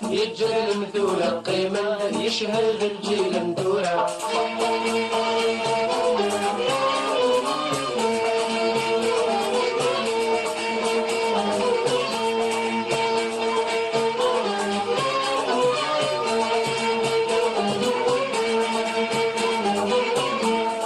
يجري المثولة قيمة يشهد الجيل ندورة.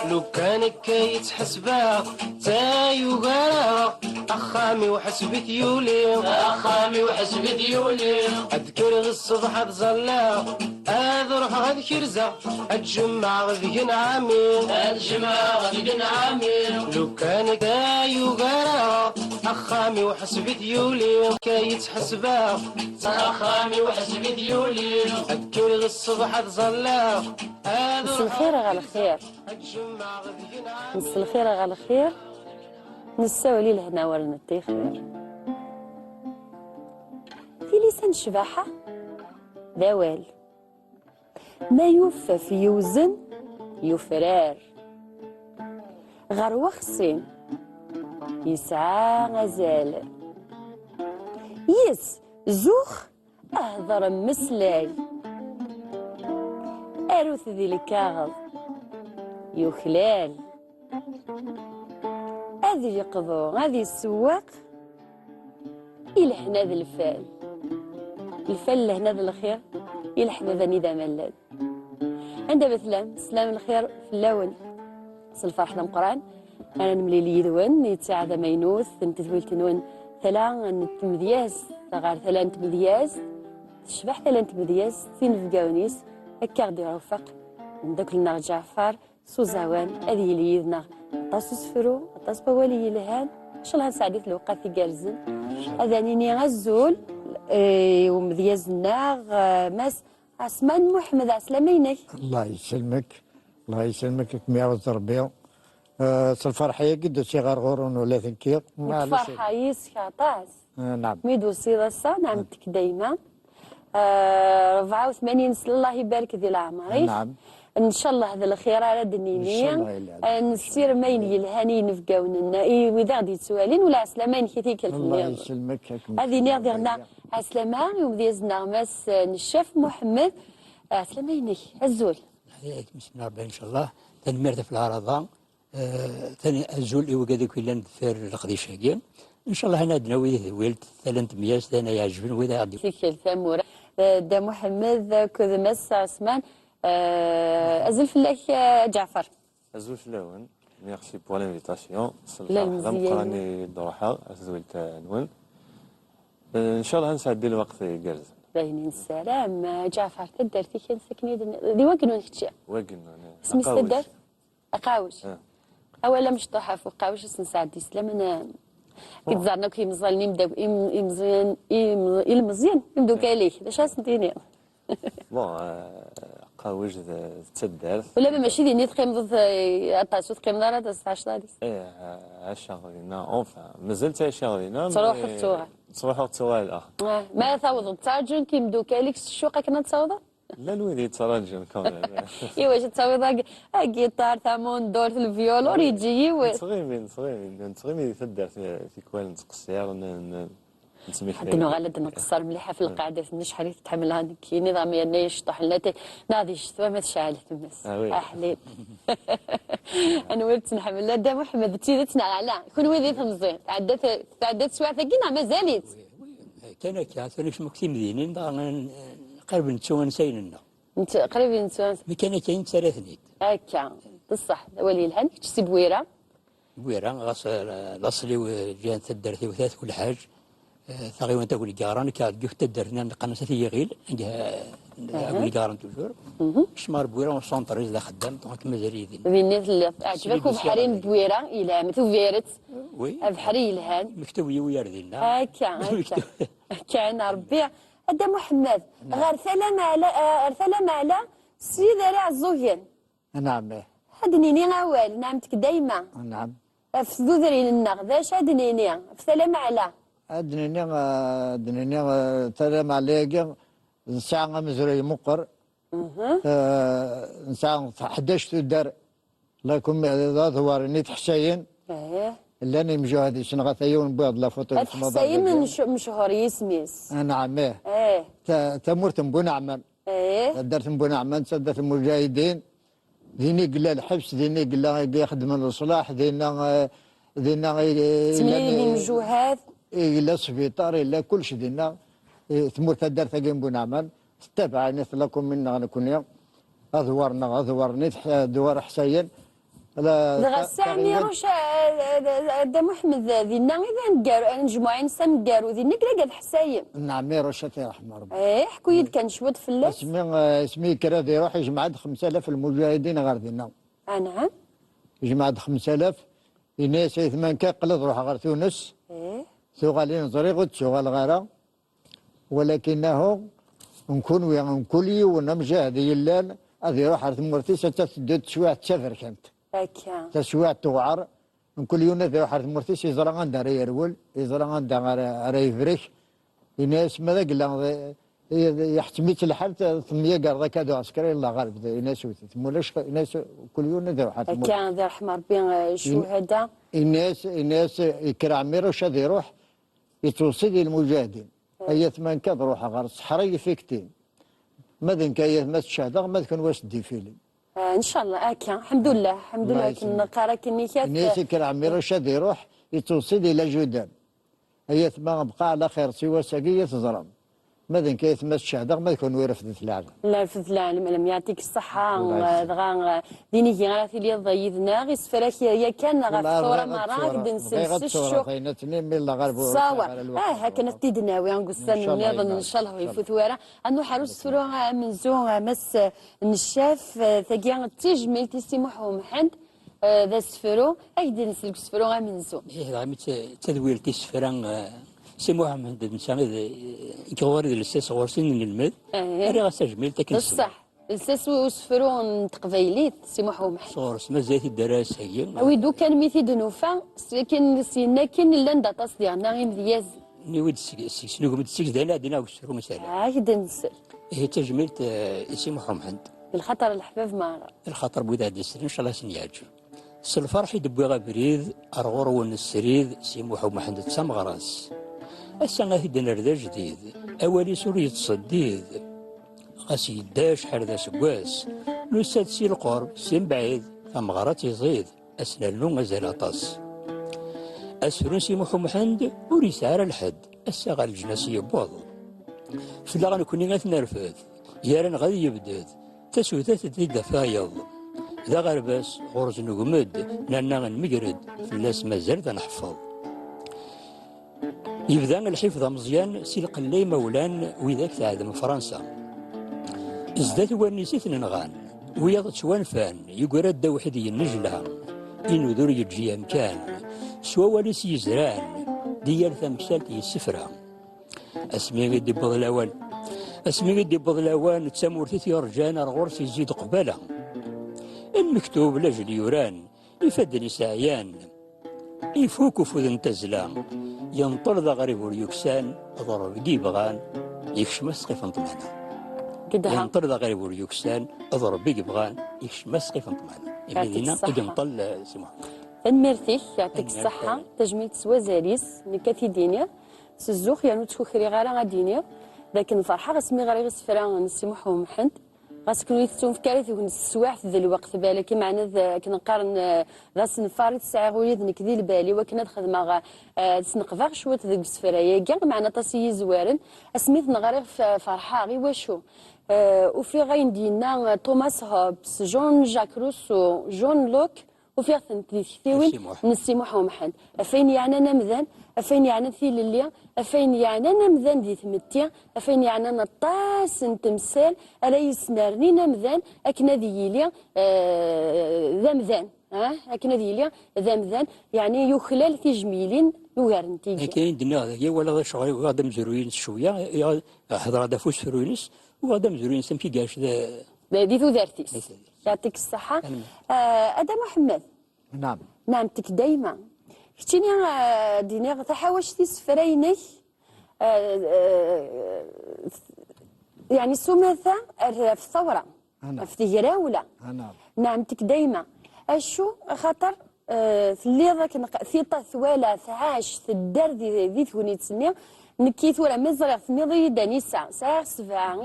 لو كان كيتحسبها تايو غارة أخامي وحسبي ثيولي أخامي وحسبي ثيولي أذكر الصبح تظلى أذرح غد كرزة أتجمع غد نعامي أتجمع غد نعامي. لو كان تايو غارة أخامي وحسبي ثيولي كيتحسبها أخامي وحسبي ثيولي أذكر الصبح تظلى مسا الخير على الخير، مسا الخير على الخير، نساولي لهنا ورنا التيخير في لسان شباحة ذوال ما يوفى في يوزن يفرار غير وخصين يسعى غزال يس زوخ أهضر مسلاي أروث ذي الكاغض يخلال هذه يقضو هذه السواق يلحنا ذا الفال لهنا ذا الخير يلحنا ذا نيدا ملاد عندها مثلا سلام الخير في اللون الفرح القرآن أنا نملي يدون يتساعد مينوث نتتويل تنون ثلا نتمذياز غير ثلا نتمذياز تشبح ثلا نتمذياز ثين في قاونيس هكا غدي يوفق من داك لنا جعفر سوزاوان هذه اللي يدنا طاسو سفرو طاس بوالي يلهان ان شاء الله نساعدك الوقت في جالزن هذا نيني غزول ومذيازنا ماس عثمان محمد عسلامينك. الله يسلمك الله يسلمك كمية ربي الفرحة قد شي غرغورون ولا ثنكير الفرحة يسكا طاس نعم ميدو سيدسا نعمتك دايما 84 سنة الله يبارك ذي العمر. نعم ان شاء الله هذا الخير على دنينيا نسير مين يلهاني نفقاوننا واذا غادي تسوالين ولا عسلامين كيتيك الله يسلمك هذه نيغديرنا عسلامة يوم ديزنا ماس نشاف محمد عسلامينك الزول بسم الله الرحمن ان شاء الله تنمرت في العرضه ثاني الزول وكذاك ولا ندفر القديشاكين ان شاء الله انا دناوي ولد ثلاث مياس انا يعجبني واذا غادي فيك الثموره دا محمد كذا مس عثمان أزل فلاك جعفر أزول فلاون ميرسي بور لانفيتاسيون لا مزيان قراني دروحة أزول نون إن شاء الله نسعد الوقت جالس باينين السلام جعفر تدر فيك سكني ذي وقنو نكتشي وقنو اسمي تدر أقاوش أولا مش طاحة فوق قاوش نساعد السلام أنا كنت زعنا كي مزالني مداو مزيان مزيان يمدو كاليك باش سنتيني قاوش تدار ولا ماشي ديني تقيم عطاسو تقيم دارا 19 ديس عشاغلينا اونفا مازلت عشاغلينا تروحوا تسوها الاخر ما ثوض تساجن كي مدو كاليك الشوقه كنا تصاوضها لا الويلي تراجل كامل ايوا واش تصاوضها الجيتار ثامون دور الفيول اوريجي صغيمين تدار في كوال نتقصير حتى غالد نقصر مليحه في القعده شحال تحملها كي نظاميا يشطح لنا ناضي الشتوى ما تشعلت الناس احليل انا ولت نحمل لا دا محمد تيدتنا على كون ويدي مزيان تعدات سوايع ثقينا مازالت كان كاع مكتي مدينين قرب نتسوى نسايننا انت قريب نتسوى ما كان كاين ثلاثنيت هكا بصح ولي الهن تشتي بويره غاس لاصلي وجان تدرتي وثلاث كل حاجه ثغي وانت قولي قارن كاد جوك تدرنا نقنص في غيل قولي قارن توجور شمار بويره وسونتر إذا خدام دونك مازال يدين الناس اللي عجبك بحرين بويره الى مثل فيرت بحري الهان مكتوب وياردينا هكا كان ربي هذا محمد غير سلام على سيد على الزوجين. نعم هدنيني غوال نعمتك دايما نعم في ذوذرين النغذاش هدنيني في سلام على دنيني سلام عليك نساعة مزري مقر نساعة 11 دار الله يكون ذات وارنيت حسين لاني مجاهد شنغا ثيون بيض لا فوتو هاد حسين مشهور يسميس. نعم ايه تمرت بو نعمان ايه درت بو نعمان سدت المجاهدين ديني قلا الحبس ديني قلا يخدم الإصلاح دينا تمليلي مجوهات إلا سبيطار إلا كلش دينا تمرت درت كين بو نعمان تتابع نث لكم منا غنكون أذورني دوار حسين دغا الساعة روش دا محمد ذينا إذا نقارو نجمعين سام نقارو ذينا كلا قاد حسايم. نعم روشة يرحم ربي. ايه حكويد كان شوط في الليل. اسمي كرا يروح يجمع 5000 المجاهدين غير دينا. نعم. يجمع 5000 الناس ثمان قلد روح غير تونس. ايه. ثغالين زريغد ثغال غيره ولكنه نكون ويا نكولي ونمجاهد يلان هذه روح رث مرتي ستسدد شويه تسافر كانت. هكا. تسويع توعر نكون يوم ذي واحد مرتي يزرع عندها ريرول يزرع عندها ريفريش الناس ماذا قال يحتميت الحال ثم يقال ذاك هذا عسكري الله غالب الناس مولاش الناس كل يوم ذي واحد كان ذي رحمة ربي شهداء الناس يكرع ميروش هذا يروح يتوصل المجاهدين هي ثمان كاد روح غير الصحراء فيكتين ماذا كاين ما تشاهد ما كان واش دي فيلي ان شاء الله هكا الحمد لله الحمد لله كنا قارا كنيكات الناس يكرع ميروش هذا يروح يتوصل الى جودان هي ما بقى على خير سوى ساقية تزرم ماذا كيف ما تشاهد ما يكون ويرفد العالم لا رفد العالم لم يعطيك الصحة دغا ديني كي غا في ضيدنا غي سفراك هي كان غا الثورة مرات نسلس الشوق صور هكا نتيدنا ويا نقصن نظن ان شاء الله يفوت ورا انه حروس سفرو من زو مس النشاف ثقيا تجميل تسمحو محد ذا سفرو ايدي نسلك سفرو من زو ايه غامي تدوير تسفران سي محمد بن سامد كغور الساس غورسين المد انا غسجميل تاكل بصح الساس وسفرون تقبيليت سي محمد صورس مازال الدراسه هي ويدو كان ميثي دنوفا كان سينا كان لندا تصديرنا غير مزياز نيود شنو قمت السكس دانا دينا وسفرو مساله هكذا نسر هي تجميل سي محمد الخطر الحباب مارا الخطر بوداد السر ان شاء الله سنياجو الفرح يدبوا غبريد ارغور ونسريد سي محمد تسمغراس السنة هدنا ردا جديد أولي سوري تصديد غاسي يداش حردا سكواس نساد سي القرب سي بعيد أمغارات يزيد أسنالو مازال أطاس أسفرون سي محمد وريس على الحد الساغا الجناسي يبوض فلا غنكوني غاتنرفد يارن غادي يبدد تسوثات تديد فايض ذا غرباس غرز نقمد لأننا غنمقرد فلاس مازال نحفظ يبدا الحفظ مزيان سي القلي مولان وذاك تعاد من فرنسا ازداد ونسيت نغان ويا توانفان يقرا دا وحد ينجلها إنو ذور يجي أمكان سوا وليس يزران ديال ثمثال يسفرا اسمي غدي بضلاوان اسمي غدي بضلاوان تسامورتي يرجانا الغرس يزيد قباله المكتوب لاجل يوران يفدني سعيان يفوك فذن تزلام ينطر ذا غريب اليكسان ضرب بغان يكشمس قف انطمانا ينطر ذا غريب اليكسان ضرب بغان يكشمس قف انطمانا يبدينا ينطل سمح المرتيح يعطيك الصحة تجميل تسوى زاريس نكاتي دينير سزوخ يعني تشوخري غالا غادينير لكن فرحة غسمي غير غسفران نسمح ومحد غاسك نويتون في كارثة ونسواعث ذا الوقت بالك معنا كنا نقارن غاس نفارد ساعة غوليد نكذي البالي وكنا نخدم سنقفاغ شوية ذا السفرايا كاع معنا تصيي زوارن اسميت نغرق فرحة غي واشو وفي غاين دينا توماس هوبس جون جاك روسو جون لوك وفي ثنتيوين نسي محمد افين يعني نمذان افين يعني في الليل افين يعني نمذان ذي ثمتيا افين يعني نطاس نتمثال الا يسنارني نمذان اكنا ذي يليا ذا مذان اكنا ذي يليا ذا مذان يعني يخلال تجميلين يوغارنتي كاين دنا هي ولا شغل غادا مزروين شويه هضره دا فوس فروينس وغادا مزروين سمكي كاش ذي ذو ذارتيس يعطيك الصحة أدا محمد نعم نعمتك دايما كتيني دينيغ تحاوشتي سفرينك يعني سمثة في الثورة في تجراولة نعمتك دايما أشو خاطر تلي ذاك ثيطا ثوالا ثعاش تدار ذي ثوني تسني نكي ثورا مزرع ثميضي دانيسا ساعة سبعة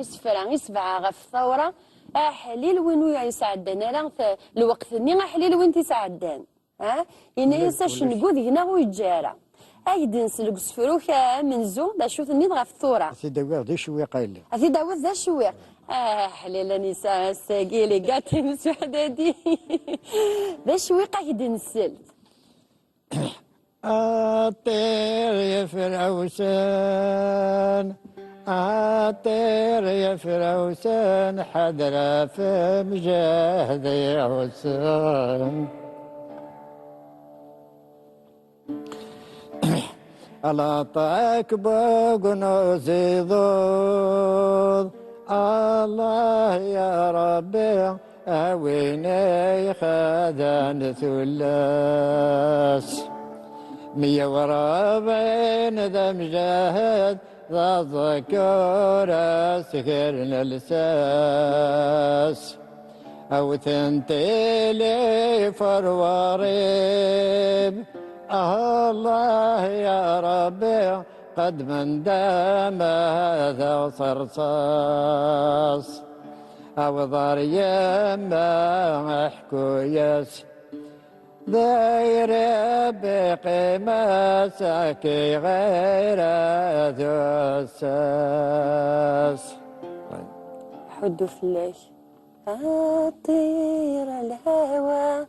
غف ثورة أحليل وينو يسعدنا لا الوقت ني أحليل وين تسعدان يعني يساش نقول هنا ويتجارى أيدي نسلق سفروك من زو دا شوف نيض غف ثورة سيدي ذي شوي قايل هذي داوود ذا شوية حليل نساء الساقيلي قاتي مسوحدادي ذا شوي قايد نسلت أطير يا فراوسان أطير يا فراوسان حضرة في مجاهد يا حسان على طاك بوغنو زيضوض الله يا ربي أويني خذان ثلاث 140 ذا مجاهد ذا ذكورة سكرنا الساس أو ثنتي لي فروريب الله يا ربي قد من دام هذا صرصاص أو ضار يما حكويس داير بقيمة ساكي غير ذو الساس حدو في الليل أطير الهوى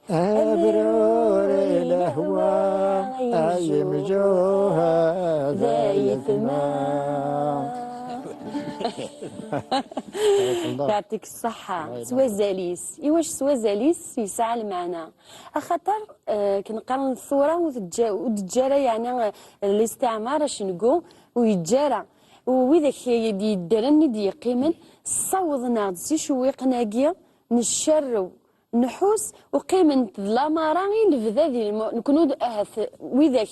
أبرور الأهواء أي مجوها ذايت ما يعطيك الصحة سوا زاليس إيواش سوا زاليس يسعى المعنى أخطر كنقارن الثورة وتجارة يعني الاستعمار اش نقول ويتجارة وإذا يدرني دي قيمن صوضنا زي شويق ناقية نشرو نحوس وقيمة الأمارة لفذاذي نكونو وذاك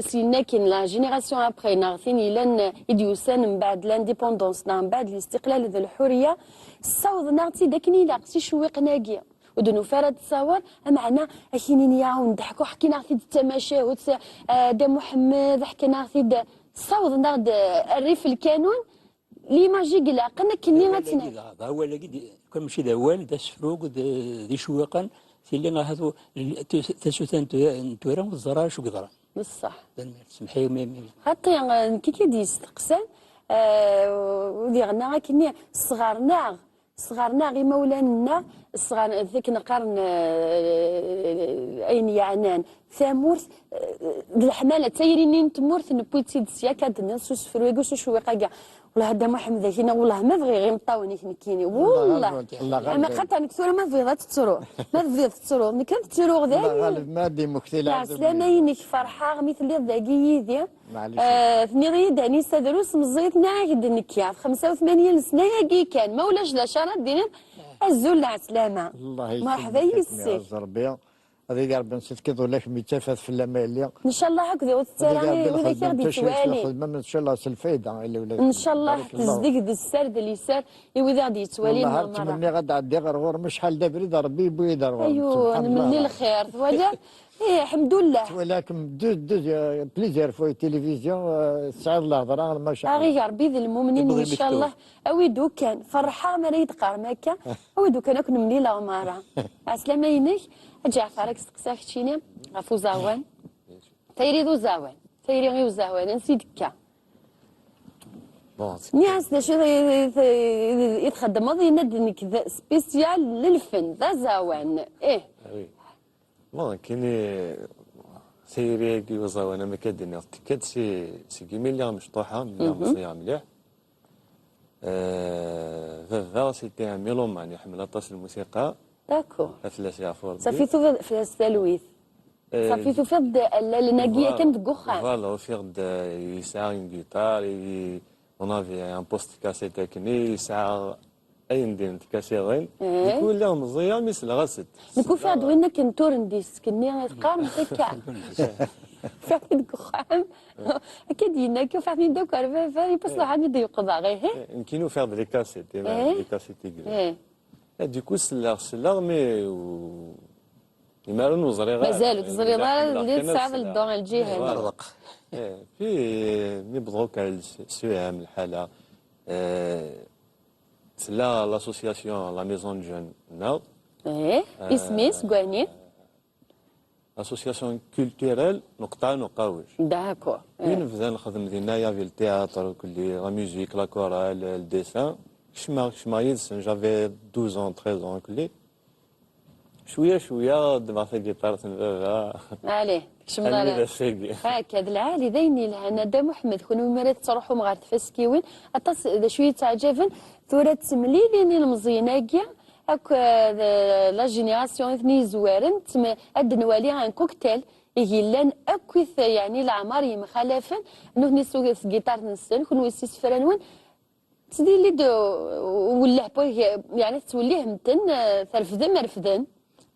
سيناكين لا جينيراسيون ابخي ناغثين لان يديوسان من بعد لانديبوندونس من بعد الاستقلال ذو الحريه الصوض ناغتي داكني لاقسي شويق ناقيه ودنو فرد تصور معنا اكينين ياو نضحكو حكينا غثي التماشى دا محمد حكينا غثي الصوض ناغد الريف الكانون لي ماجي قلا قلنا كني غاتنا هو اللي كان ماشي دا والد سفروق ذي شويقا اللي هذو تسوتان نتورا والزرار شو قدرا بصح سمحي حتى كي دي يستقسم ودي غنا كني صغارنا غي مولانا الصغار ذيك نقارن اين يعنان ثامورث الحماله تايرين تمورث نبوتي دسيا كاد نسوس فرويغو شو كاع والله هذا محمد ذاك والله ما بغي غير نطاوني كنيكيني والله انا خاطر نكثر ما بغيت تترو ما بغيت تترو ملي كانت تترو غدا غالب مادي مختلف يا سلامينك فرحه مثل اللي ذاكي يدي ثني داني سدروس مزيت ناقد نكيا 85 سنه ياكي كان ما ولاش لا شرط دينا الزول على سلامه مرحبا يسك هذيك ربي نسيت ولا ميتافات في اللاماليه ان شاء الله هكذا وتسالي ولا كيغدي توالي ان شاء الله الفايده اللي ولات ان شاء الله تصدق السرد اللي يسار وذا غادي يتوالي والله تمني غدا عندي غير مش حال دابري ربي بويد ايوا نمني الخير ولا ايه الحمد لله ولكن دوز بليزير فوا التلفزيون سعد الهضره ما شاء الله غير ربي ذي المؤمنين ان شاء الله اويدو كان فرحه ما يتقار مكه اويدو كان كنا من ليله وماره عسلامه ينك جعفرك سقساك تشيني غفو زاوان تيري ذو زاوان تيري غيو زاوان نسيدكا ناس دا شو يتخدم ماضي ندني كذا سبيسيال للفن ذا زاوان ايه بون كاين سيري كي وزاوان ما كادين كاد سي كيميليا مشطوحه مصريه مليح فا سيتي ان ميلومان يحمل اطاس الموسيقى داكور افلاس يعفور صافيتو في الثالوث صافيتو في الناقيه كانت كوخان فوالا وفيغد يسعى اون جيتار اون افي ان بوست كاسيت تكني يسعى اين دين تكاسيغين يكون لهم مزيان مثل غسد نكون فيها دوينا كنتور نديس كني قارن تكا فعلا كوخان اكيد يناكو فعلا دوك عرفه بس لو حد يقضى غير يمكنوا فيغ دي كاسيت دي كاسيت ايه Du coup, c'est là, mais يمارن وزري غير مازالوا تزري اللي تصعد للدور الجهه مرضق. في نبضغو كان السوام الحاله سلا لاسوسياسيون لا ميزون جون نو اسميس كواني اسوسياسيون كولتوريل نقطه نقاوش داكور وين نبدا نخدم دينايا في التياتر كلي لا ميوزيك لا كورال الديسان كشما يدسن جافي 12 ans 13 ans كلي شويه دابا في الجيتار تنبغى عليه كشمنا هكذا العالي ذيني لهنا دا محمد كونوا مرات تروحوا مغار تفسكيوين اطاس اذا شويه تعجبن ثورة تمليلين المزيناكيا هاك لا جينيراسيون ثني زوارن اد نوالي ان كوكتيل يجيلان اكوث يعني العمار مخالفا انه نسوق جيتار نسن كون ويسيس فرانون تدي لي دو ولا يعني توليه متن ترفدن مرفدن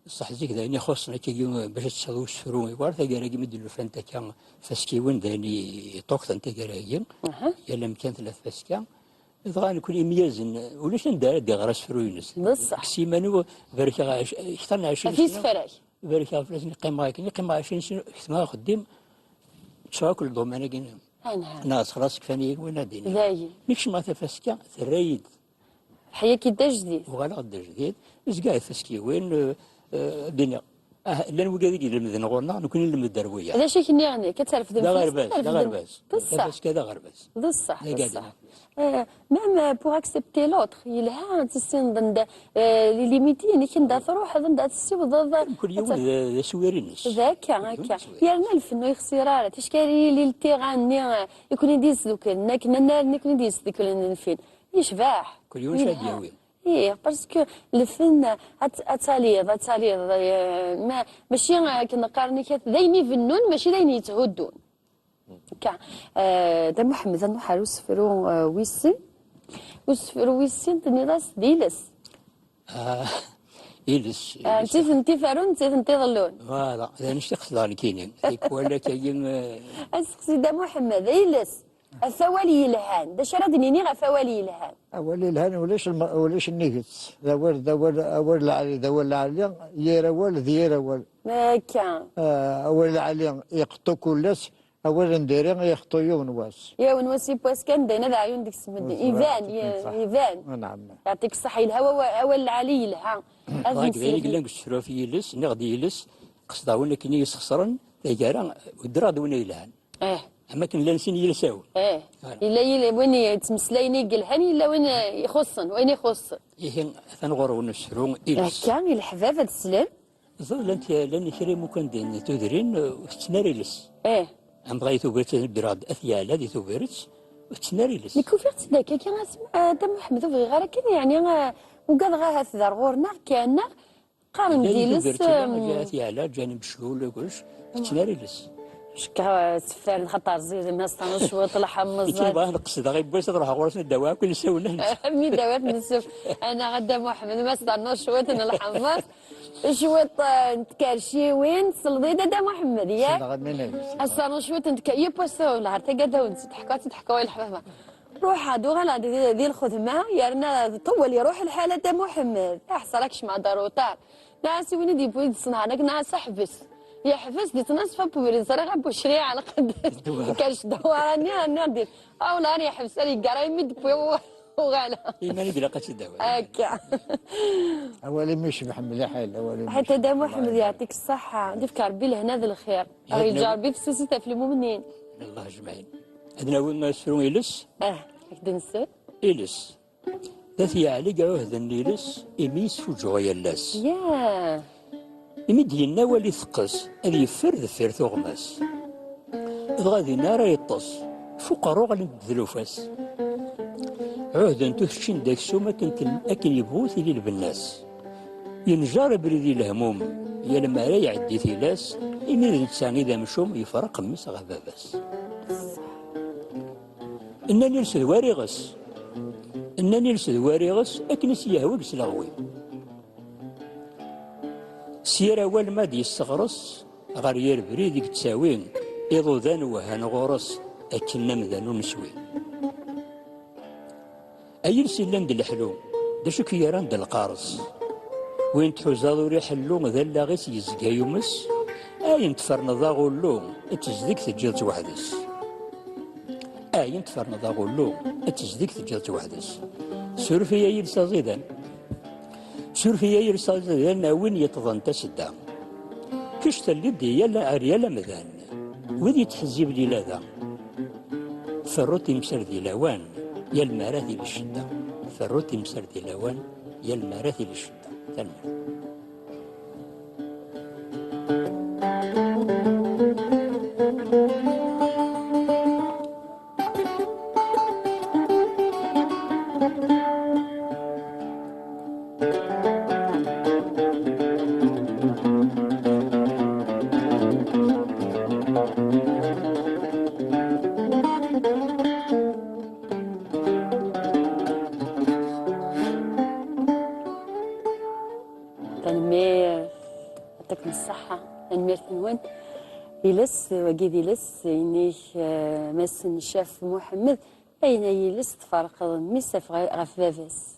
صح زيك ذاني خصنا كي باش تشهدوا الشفرون وارثا كاراكي مدلو فانتا كان فاسكيون ذاني طوكت انت كاراكي يلا مكان ثلاث فاسكا ضغان كل ميازن ولاش ندار دي غراس فروينس بصح سيمانو بارك اخترنا 20 سنه في فراي بارك فلاش نقيم 20 سنه ما خديم تشاكل دومانا كاين ناس خلاص كفاني وين دينا ذاي مش ما تفاسكا ثريد حيا كي دا جديد وغالا دا جديد زكاي فاسكي وين الدنيا لان وكذا نلمذ نغورنا نكون نلمذ درويه هذا شيء كني يعني كتعرف لا غرباس لا غرباس بصح كذا غرباس بصح ميم بوغ اكسبتي لوتر يلها تسين ضد لي ليميتين كندا تروح ضد تسي ضد كل يوم سويرينس ذاك هكا يرنا الفن يخسراره تشكالي لي التيغان يكون يديس دوك كنا نكون يديس ديك الفين يشباح كل يوم شاديوي ايه باسكو الفن اتاليض ما ماشي كنقارني ذيني فنون ماشي ذيني يتهدون كا دا محمد انو حالو سفرو ويسن وسفرو ويسن تني راس ديلس يلس انتي فارون انتي ظلون فوالا انا نشتق دار كاينين ولا كاين اسقسي دا محمد يلس الثوالي يلهان دا شرا دنيني غا ثوالي يلهان اول الهان ولاش النيكس اول العلي اول العلي يا اول ذير اول هكا اول العلي يقطو كلش اول نديري يخطو يوم واس يا ونواسي بواس كان دينا ذا عيون ديك السمد ايفان ايفان نعم يعطيك الصحه الهوا اول العلي يلها هاك ذلك لانك الشرو في يلس نغدي يلس قصدا وين كني يسخسرن تيجارا ودراد وين يلهان اما كان لا نسين يلساو الا وين يتمسلايني قالهاني الا وين يخصن وين يخص ثنغور ونشرو يلس كان الحباب هذا السلام ظل انت لان كريم كان دين تدرين وتناريلس ام بغيت وبرت براد اثيال هذه تبرت وتناريلس مي كوفيرت ذاك كان اسمع دا محمد بغي غير كان يعني وقال غا هث غورنا كان قارن ديلس اثيال جانب شلول كلش تناريلس شكا سفان خطر زيد ما استنشوط الحمص كي باه نقصد غير بس نروح غورسنا الدواء كل سوينا مي دواء نسف انا غدا محمد ما استنشوط الحمص شويط نتكرشي وين صليده دا محمد ياك استنشوط نتكيب بس ولا تقعدوا تضحكوا الحبابه روح هادو غلا ذي الخدمه يرنا طول يروح الحاله دا محمد احصلكش مع داروطار ناس وين دي بويد صنعانك ناس احبس يا حفظ دي تنصفه بوري صراحه بوشري على قد كاش دواني انا ندير او لا يا حفظ لي قراي مد وغالا ايماني بلا قتل الدواء هكا اولي مش محمد حال اولي حتى دا محمد يعطيك الصحه نفكر بي لهنا ذا الخير راهي جاربي في سوسه تفلموا منين الله اجمعين عندنا وين ما يسرون يلس هكذا نسى يلس ذاتي علي قالوا هذا النيلس اميس فوجو يلاس ياه يمدينا ولي ثقس هذا يفر ذفير ثغماس غادي نارا يطس فقرو غادي ندلوفاس عهدا تهشين داك السوما كنت اكن يبغوث لي البناس ينجار بريدي الهموم يا لما لا يعدي ثلاس إمي الإنسان إذا مشوم يفرق مس غباباس إنني نرسل وارغس أكنس يهوي سلاغوي سير أول ما دي الصغرس غير يربري ديك تساوين إضوذان وهان غورس أكن نمذان نسوين أيرسل لند الحلوم دا شو كيران دا القارص وين تحوزا ذوري حلو ذا لاغيس يزكا يومس اين تفرنا ذا غولو تزديك تجيل وحدس اين تفرنا ذا غولو تزديك تجيل وحدس سورفيا يرسى زيدان سورفيا يرسى زيدان وين يتظن تسدا كش تلدي يلا اريالا مذان وذي تحزيب لي لاذا فروتي مسردي لوان يا المراثي للشدة فروتي مسردي لوان يا المراثي للشدة تنمر يعطيكم الصحة الميرت نوان يلس وقيد يلس إنيش مسن الشاف محمد أين يلس تفرق ميسف غف فافاس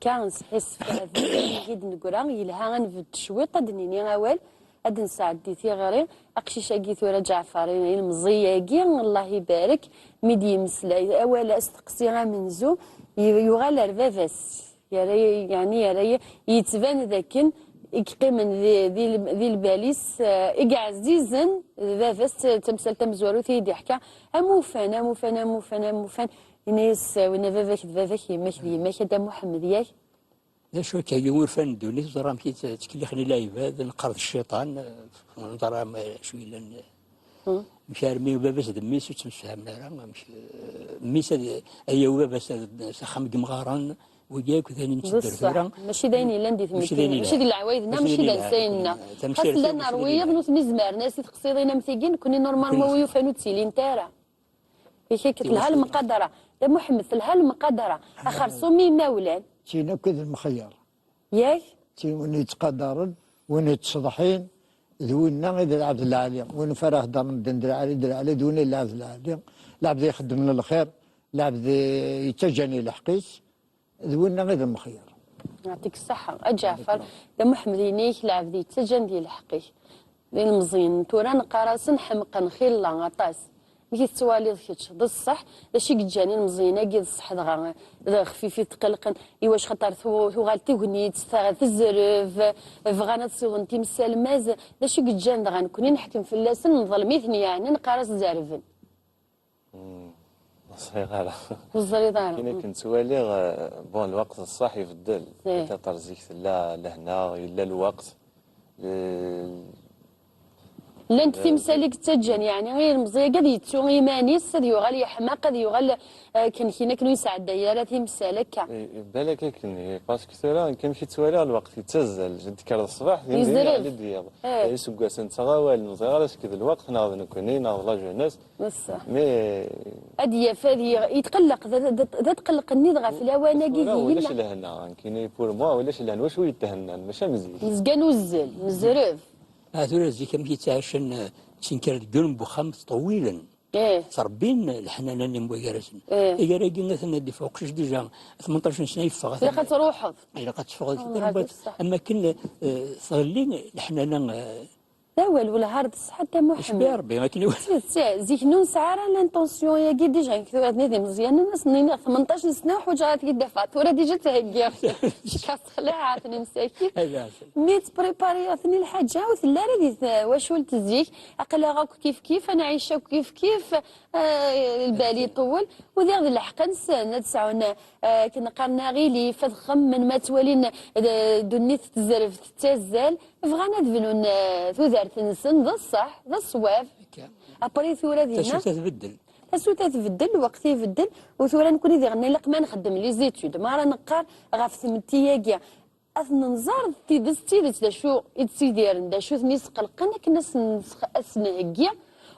كان حس فافاس جد نقرأ يلها غنفد شويط أدنيني غوال أدن سعدي ثغري أقشيش أجيث ورا جعفرين المزية جين الله يبارك ميدي مسلا أولا استقصيها من زو يغالر فافاس يعني يا يتبان ذاكن يقيمن ذي الباليس إقع عزيزا فافاس تمثل تمزورو ثيدي حكا أموفان الناس وين فافاك يماك دا محمد ياك لا شو كيور فن دوني زرام كي تكلخني لايف هذا نقرض الشيطان نظرام شوي لان مشارمي وباباس دميس وتمسهم لها مش ميس اي وباباس سخم قمغاران وجاك ثاني نتدر ثورا ماشي دايني لاندي ماشي دي العوايدنا ماشي دانسينا خاص لنا رويه بنوس مزمار ناس تقصيدينا مثيقين كوني نورمال ما ويفانو تسيلين تارا هيك لها المقدره يا محمد لها المقدره اخر صومي مولان تينا كذا المخير ياك تي وين يتقدرن وين يتصدحين ذوينا إذا العبد العالي وين فراغ دار دندر علي دوني العبد العالي العبد يخدم لنا الخير العبد يتجاني الحقيس ذوينا غير المخير يعطيك الصحة أجعفر يا محمد ينيك العبد يتجان ديال الحقيس ديال المزيان تورا نقراصن حمقا خير الله غطاس ملي تسوالي كيتش بصح داشي كتجاني المزيانه كي الصح دغا خفيفي تقلقن واش خاطر غالتي غنيت تزرف فغانا تصيغنتي مسالماز داشي كتجان دغا نكوني نحكم في اللسان نظلميتني يعني نقراص زارفن صغيره الزريضه كاين كنتوالي بون الوقت الصح يفضل ترزيك لا لهنا الا الوقت لا انت في مسالك تجن يعني غير المزيه قد يتسو ايمانيس قد يغال يحماق قد يغال كان كينا كانوا يسعد دايره في مسالك بالك كني باسكو ثرا كنمشي توالي الوقت يتزل جد كار الصباح يزرف ديال يسوق سنت غوال نزغال كذا الوقت ناض نكوني ناض لا جونيس بصح مي هادي فادي يتقلق ذا تقلق النضغه في الاوانه كي ولاش لهنا كاين بور موا ولاش لهنا واش هو يتهنن ماشي مزيان مزقان وزل مزرف هذول زي كم يتعاشن تنكر جنب خمس طويلا صربين الحنان اللي مبيرسن إذا قلنا ثنا دي فوق شش ديجا 18 سنه يفغ لا كتروحض لا كتفغ اما كنا صغلين الحنان لا والو الهارد صح حتى محمد ربي ما كاين زيك نون ساعه لانتونسيون يا كي ديجا كثرتني مزيان الناس 18 سنه وحاجات كي دفعت ورا ديجا تهكي كتخلعاتني مساكين ميت بريباري ثني الحاجه وثلا راه واش ولت زيك اقلا غاك كيف انا عايشه كيف البالي طول وذا الحق نسى تسعونا كنا قرنا غيلي فضخم من ما توالين دنيت تزرف تتزال فغانا دفنون ثوذارت نسن ذا الصح ذا الصواب ابري ثورة دينا تسوتا تبدل تسوتا تبدل الوقت يبدل وثورة نكون إذا غني لق ما نخدم لي زيتود ما راه نقار غاف ثمتياكيا اثن نزار تيدس تيدس دا شو يتسيديرن دا شو ثنيس قلقنا كنا سنهكيا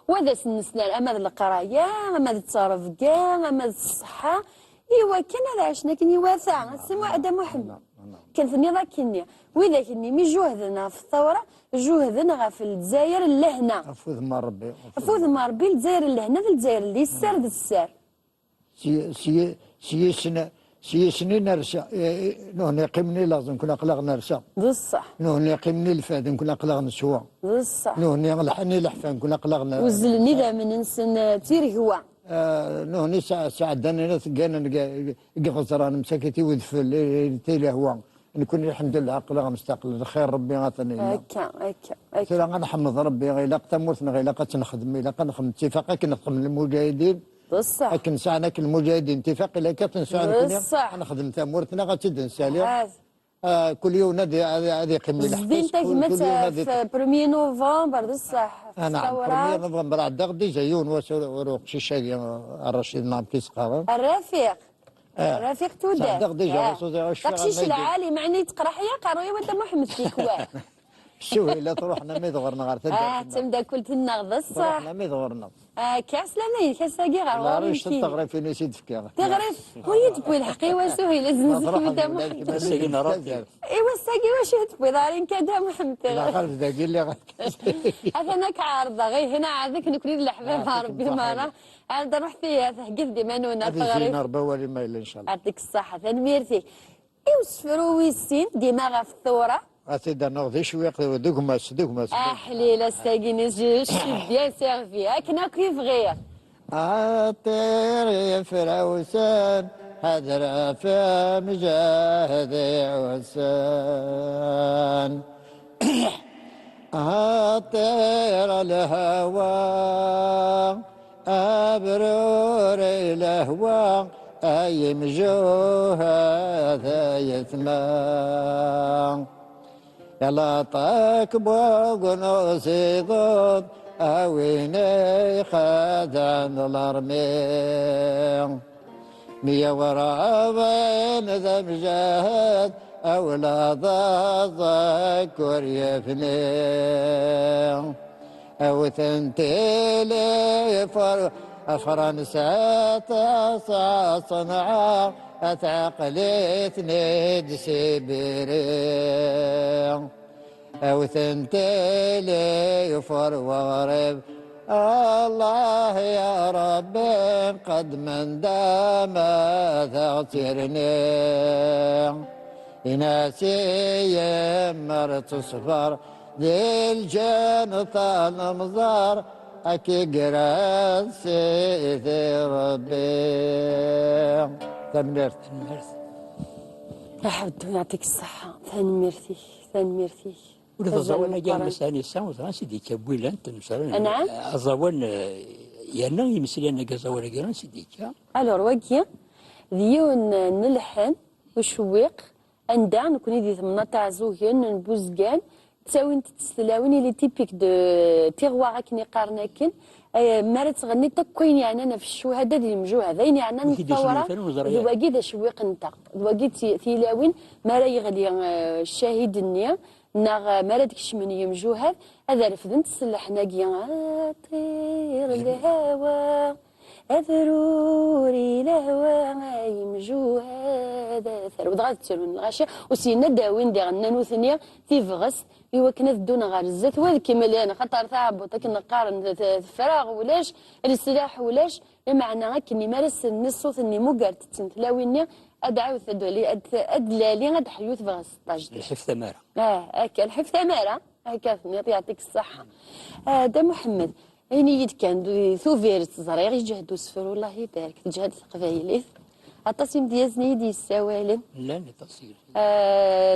وهذا سنسنا اما القرايه اما التصرف كاع اما الصحه ايوا كان هذا عشنا كني واسع السماء ادم محمد كان ثني ذاك كني واذا كني مي جهدنا في الثوره جهدنا في الجزائر لهنا افوذ ما ربي افوذ ما ربي الجزائر لهنا الجزائر اللي السار السار سي سي سنين نرسى نهن يقيمني لازم كنا قلق نرسى بصح نهن يقيمني الفادن كنا قلق نسوا بصح نهن يلحني لحفان كنا قلق وزلني ذا من نسن تير هو نهن ساعدنا ثقانا قفصران مساكتي ودفل تيلي هو نكون الحمد لله قلق مستقل خير ربي غاثني هكا هكا ترى غنحمد ربي غيلاق تموتنا غيلاق تنخدم غيلاق نخدم اتفاقا كنخدم المجاهدين بصح لكن ساعنا المجاهدين اتفاق الا كتنسانا بصح نخدم تمورتنا غتشد نسالي كل يوم نادي هذه قيمه زدين تجمت في 1 نوفمبر بصح في نعم 1 الثورات نوفمبر عاد غادي جايون وروق شي شاي الرشيد نعم كيسقى الرفيق رفيق تودار داكشي شي العالي معني تقرا حيا قروي وانت محمد فيك واه شوف الا تروحنا ميدغرنا غير تم كلت النغ بصح تروحنا ميدغرنا كاس لاني كاس كي غير لا ريش تغري في نسيت فيك تغرف هو يتبوي الحقي وسوي لازم نزيد انت محمد ساقينا ربي ايوا ساقي واش يتبوي دارين كذا محمد لا خالد داقي اللي انا عارضه غير هنا عادك نكري الحباب ربي مره عاد نروح فيها قدي مانونا هذه زينه ربوالي ما الا ان شاء الله يعطيك الصحه ثاني ميرتي يوسفرو ويسين ديما غا في الثوره اسيدي نغذي شويه دوكماس حليله ساقيني شي بيان سيرفي هاكنا كيف غير عطير فراوسان حذر في مجاهد عسان عطير الهوى أبرور الهوى أي مجوه هذا يثمان يلا طاك بوق نصيض أويني خدان الأرمين مية ورابين ذا مجاهد أولاد ذكر يفني أو ثنتيلي فرنسا صنعاء أتعقلي ثنيد سيبيري أو ثنتيلي وغرب الله يا ربي قد من دام تغترني إناسي مرت صفر ذي الجنة المزار أكي قران سيدي ربي تمرت حبدو يعطيك الصحة ثاني ميرتي ولا تزاولنا جا مساني ساوث سيدي كابويلا انت مثلا نعم ازاول يانا يمسلينا كازاولا كان سيدي كا الور واكيا ديون نلحن وشويق اندا نكون يدي ثمنا تاع زوجين نبوزكان تساوين تستلاوين اللي تيبيك دو تيغوا كني قارناكن مرات تغني تكوين يعني انا في الشهاده ديال المجوهه ذين يعني نتصور دواكي دا شويق انت دواكي تيلاوين مرا يغلي الشاهد النية ناغ مرا ديكش من يمجوهه هذا رفدن تسلح ناقيا طير الهوى أذروري لهوى يمجوهه هذا ثروت غاد تسلون الغاشيه وسينا داوين دي غنا نوثنيا تيفغس ايوا كنا دونا غير الزات وهذيك كيما اللي انا خاطر ثعب كنقارن الفراغ ولاش السلاح ولاش المعنى كني مارس الصوت اني مقر تتنتلاويني ادعو ثدولي ادلالي غاد حيوث بغا 16 الحف ثماره هكا الحف ثماره هكا يعطيك الصحه هذا محمد يعني كان ثوفير تزريغ يجهدوا سفر والله يبارك تجهد قبايلي التصيم ديازني دي السوالم لا تصير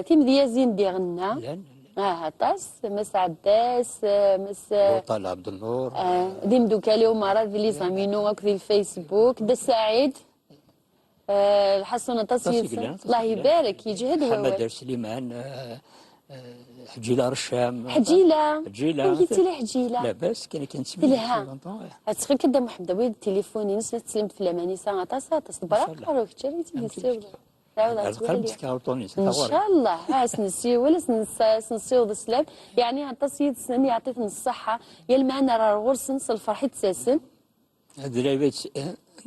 تيم ديازين دي غنا لا عطاس مس عباس مس طال عبد النور ديم دوكالي ومرات في لي زامينو في الفيسبوك دا سعيد الحسن تصير الله يبارك يجهد هو محمد سليمان حجيله رشام حجيله قلتي لي حجيله لا بس كان كنسمي لها تسخي كدا محمد ويد التليفون نسيت تسلمت في الاماني ساعه تصبر روح تشريتي ديسيو ان شاء الله سنسي ولا سنسيو السلام يعني التصيد سن يعطيكم الصحه يا المعنى راه غرسن الفرح تساسن هاد العباد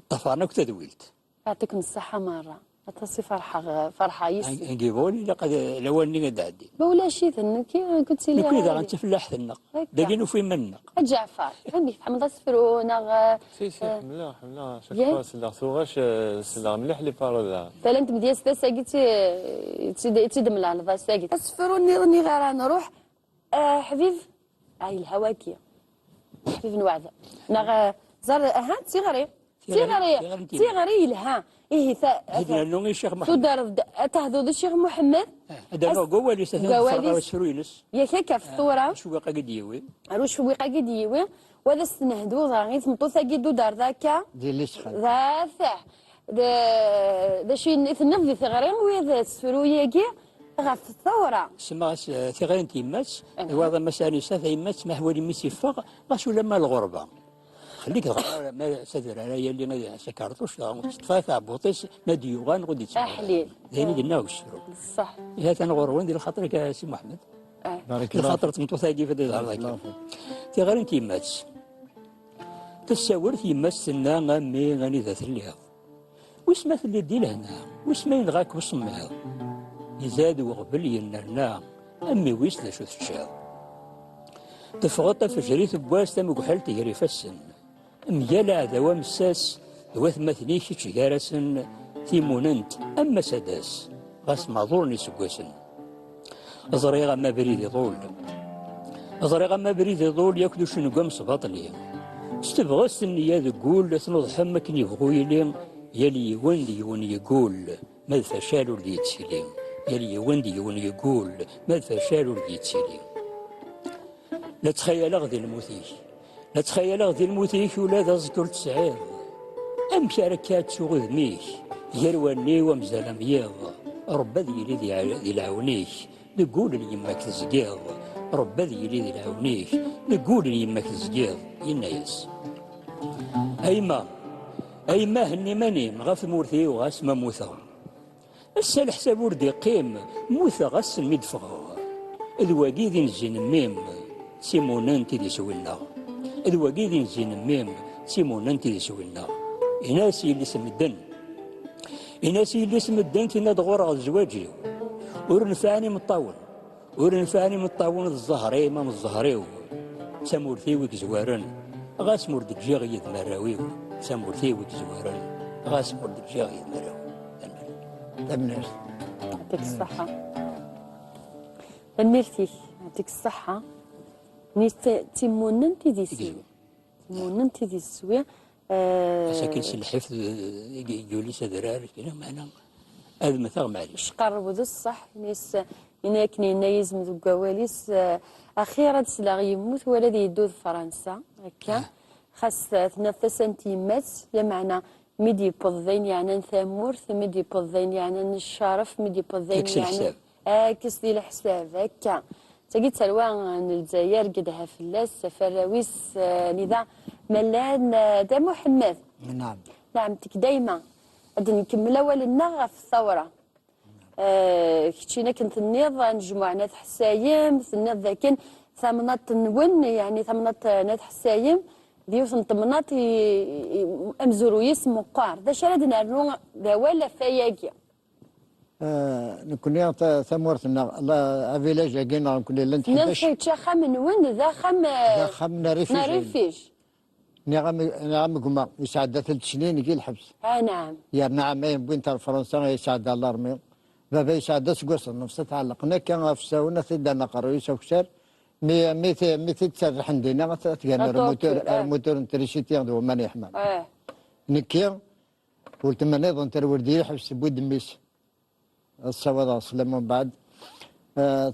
طفرنا وتدويلت يعطيكم الصحه مره تصي فرحة يس نجيبوني لقد لواني قد عدي ولا شيء كي قلت لي نكون إذا غنتفلح النق داقينو في منق جعفر غنبي فحم تصفرو نغ سي ملاح شاك فوا سي ثوغاش سي مليح لي بارول فلا انت بدي ستا قلت تدم على ذا ساقي تصفرو ني غير نروح حبيب هاي الهواكي حبيب نوعد نغ زار صغري لها إيه هذا نونغي الشيخ محمد تدار تهذو الشيخ محمد هذا قوالي سثنا سرويلس يا كيكا في الثورة شو بقى قد يوي روش بقى قد يوي وهذا استنهدو ضاغي ثمطوثا قدو دار ذاكا ديال ليش ذا ثح ذا شي نثنفذي ثغرين وهذا سفرو ياكي غف الثورة سما ثغرين تيماس وهذا مساني ساثا يماس ما هو اللي ميسي فوق غاسو لما الغربة خليك ما سدر على يلي ما سكرتوش تفاثا بوطيس ما ديوغان غادي تسمع احليل ذهني قلنا وشرو صح هذا نغروين ديال خاطرك يا سي محمد بارك الله خاطر تمطوثا كيف دار ذاك تغير انت يماس تساور يماس سنا غامي غني ذات الليها واسمه اللي دي لهنا واسمه ينغاك وسمها يزاد وقبل ينرنا امي ويس لا شو تشاو تفغط فجريت بواس تم كحل تجري فسن ميالا دوام الساس دوات مثني كيتش جارسن تيموننت اما سداس غاس معذورني سكواسن ازريغا ما بريد يطول ازريغا ما بريد يطول ياكلو شنو قام صباطلي استبغاس النية تقول تنوض حمك نيفغويلي يلي يوندي يون يقول ما فشالو اللي يتسيلي يلي يوندي يون يقول ما فشالو اللي يتسيلي لا تخيل غدي الموتيك لا تخيل غدي الموتيك ولا تذكر تسعير امشي ركات شغل ميك يرواني ومزال مياض ربا ذي ذي العونيك نقول لي يماك تزقيض ربا ذي ذي العونيك نقول لي يماك تزقيض ينايس ايما هني ماني غاف مورثي وغاس ما موثا السا الحساب وردي قيم موثا غاس المدفغ الواقي ذي نزين ميم سيمونان تيدي سوينا الواقي ذي نزين ميم سيمونان تيدي سوينا إناسي اللي سمدن إناسي اللي سمدن كنا دغور الزواجي ورنفعني مطاون الزهري ما من الزهريو سامورثي ويك زوارن غاس مورد جيغي مراويو سامورثي ويك زوارن غاس مورد جيغي مراويو تمنير يعطيك الصحة تنميرتي يعطيك الصحة تيمونن تيدي سوي تيمونن تيدي سوي ساكن سي الحفظ يولي سدرار كنا معنا هذا مثلا معليش قربوا ذا الصح ناس يناكني نايز من كواليس اخيرا تسلا يموت ولا يدوذ فرنسا هكا خاص تنفس انتيمات يا معنى ميدي بوضين يعني ثامورث ميدي بوضين يعني الشرف ميدي بوضين يعني كس ديال الحساب هكا تجي تلوان الجزائر قدها فلاس فراويس نذا ملان دا محمد نعم تك دايما غادي نكمل اول النغه في الثوره كنتينا كنت النيض نجمع ناس حسايم الناس ذاكن ثمنات نون يعني ثمنات ناس حسايم ديوث ثمنات امزرو يسمو قار دا شرد نارنو دا ولا فياكيا نكون ثمورتنا لا فيلاج كينا نكون لن تحداش نفس خم من وين ذا خم ناريفيش نعم كما يساعد 3 سنين كي الحبس نعم يا نعم بوين تاع فرنسا يساعد الله رمي بابا يساعد سكوس نفس تعلقنا كان في ساونا ثدنا قرويس وكسر مي تسرح عندنا تلقى الموتور نتريشيتي دو ماني يحمل نكي قلت ما نظن تروردي حبس بود ميس الصواد اصلا من بعد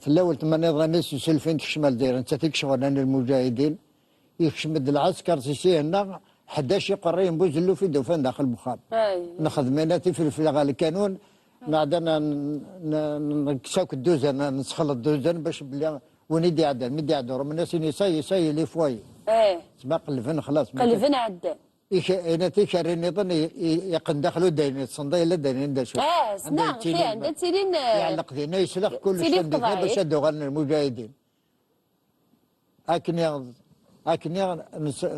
تلاول تمنى ناس يسلفين تشمل داير انت تكشغل عن المجاهدين يشمد العسكر تسي هنا 11 قرين بوزلو في دوفان داخل البخار ناخذ مناتي في غال الكانون بعدنا نكساك الدوزن نسخل الدوزن باش بلي ونيدي عدل مدي عدل من الناس يساي لي فواي سباق قلفن خلاص قلفن عدل انا تيشاري نظن يقن دخلوا داين الصندايل داين دا شو نعم في عندنا تيرين يعلق دينا يسلخ كل شيء باش شدوا غن المجاهدين اكني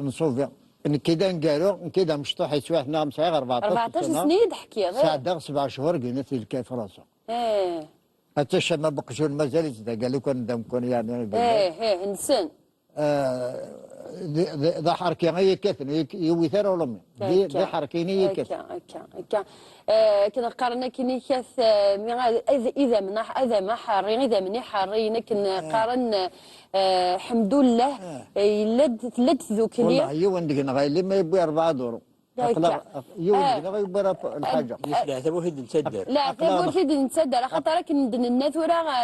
نصوفيا كذا نقالو كذا مشطوح يسوى حنا مسعي 14 سنه تحكي ساعة 7 شهور قلنا تلك فرنسا. حتى ما بقش مازال يزدا قالوا كان دام كون يعني نسن ذا حركي غير كثن يوثر ولا مي ذا حركي ني كثن كنا قارنا كني كث اذا من اذا ما حارين اذا مني حارين كنا قارن الحمد لله يلد ذوك لي والله يوندقنا غير لما يبغى 4 دور يوندقنا غير يبغى الحاجه لا ثبوت نتسدر لا ثبوت نتسدر خاطر كندن الناس ورا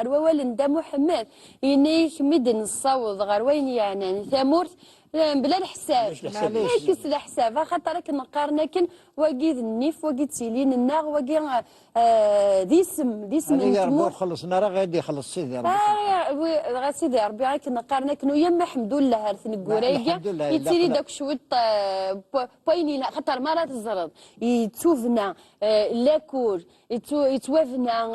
روال ندا محمد يني مدن الصوت غير وين يعني ثمورت بلا الحساب كيس الحساب خاطر كنقارنا كن واقيد النيف واقيد سيلين الناغ واقي ديسم نتمور خلصنا راه غادي يخلص سيدي ربي غا سيدي ربي راه كنقارنا كنو يما الحمد لله هرث الكوريكا يتسيري داك شويه بويني خاطر مرات الزرد يتوفنا لاكور يتوافنا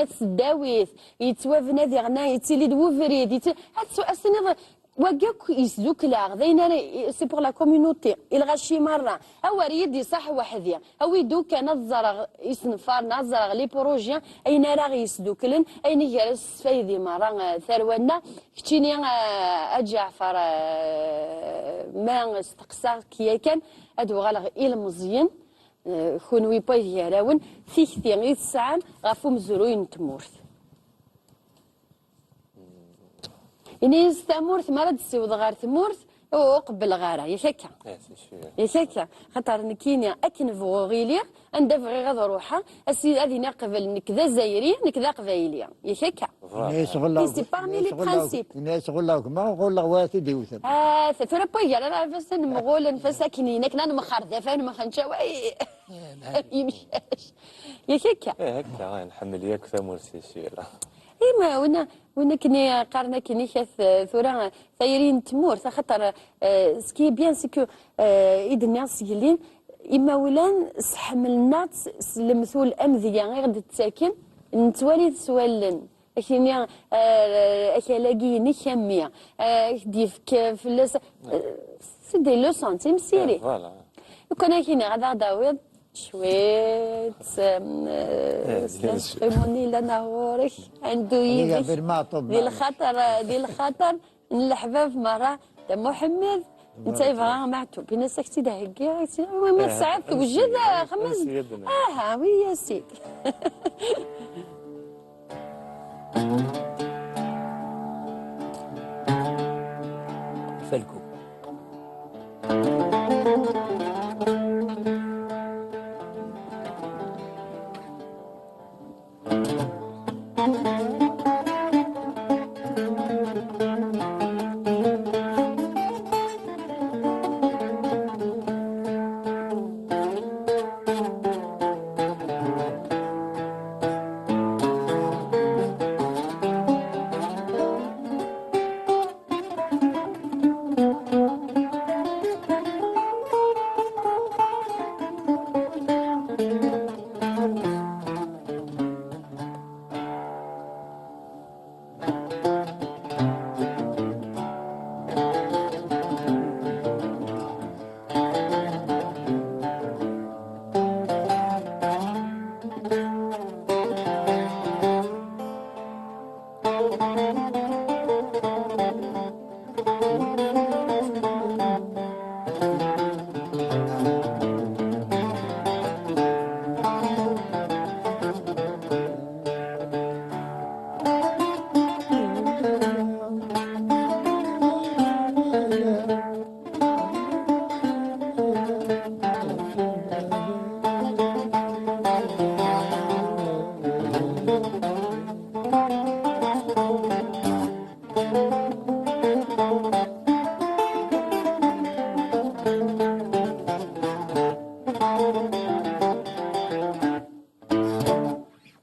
السداويث يتوافنا ديغنا يتسيلي دوفريد هاد وقاك يسدوك لا غدينا سي بور لا كوميونيتي الغشي مره او ريدي صح وحديا او يدوك نظر يسنفار نظر لي بروجي اين راه يسدوكلن اين جالس فايدي مره ثرونا كتيني اجعفر ما استقصى كي كان ادو غالغ المزيان خونوي باي يراون فيه ثيغي الساعه غافو مزروين تمورث إني ثمورث مرض سيوض غار ثمورث وقبل غارة يشكا يشكا خاطر نكيني أكن فوغيليا عند فغي غاد روحها السيد هذه نقبل نكذا زايري نكذا قبايليا يشكا سي بارمي لي برانسيب الناس يقول لك ما نقول لك واتي ديوثر ثورة بويا انا بس نقول نفسكني نكنا مخرده فين ما خنشاوي يمشاش يشكا هكا نحمل ياك ثمورث سيلا إما ونا كني قارنا كني كاث ثورة ثايرين تمور خاطر سكي بيان سكو إيدنا سيلين إما ولان سحملنا المثول أمذية غير تساكن نتوالي سوالن أكيني أكلاقي نكمية ديف كفلس سيدي لو سنتيم سيري وكنا كيني غدا داويض شوية سلاشيموني لنا غورك عنده يدك دي الخطر الحباب مرة محمد انت يبغى معتو بين سكتي ده هكا ما ساعات توجد خمس ويا سيد فلكو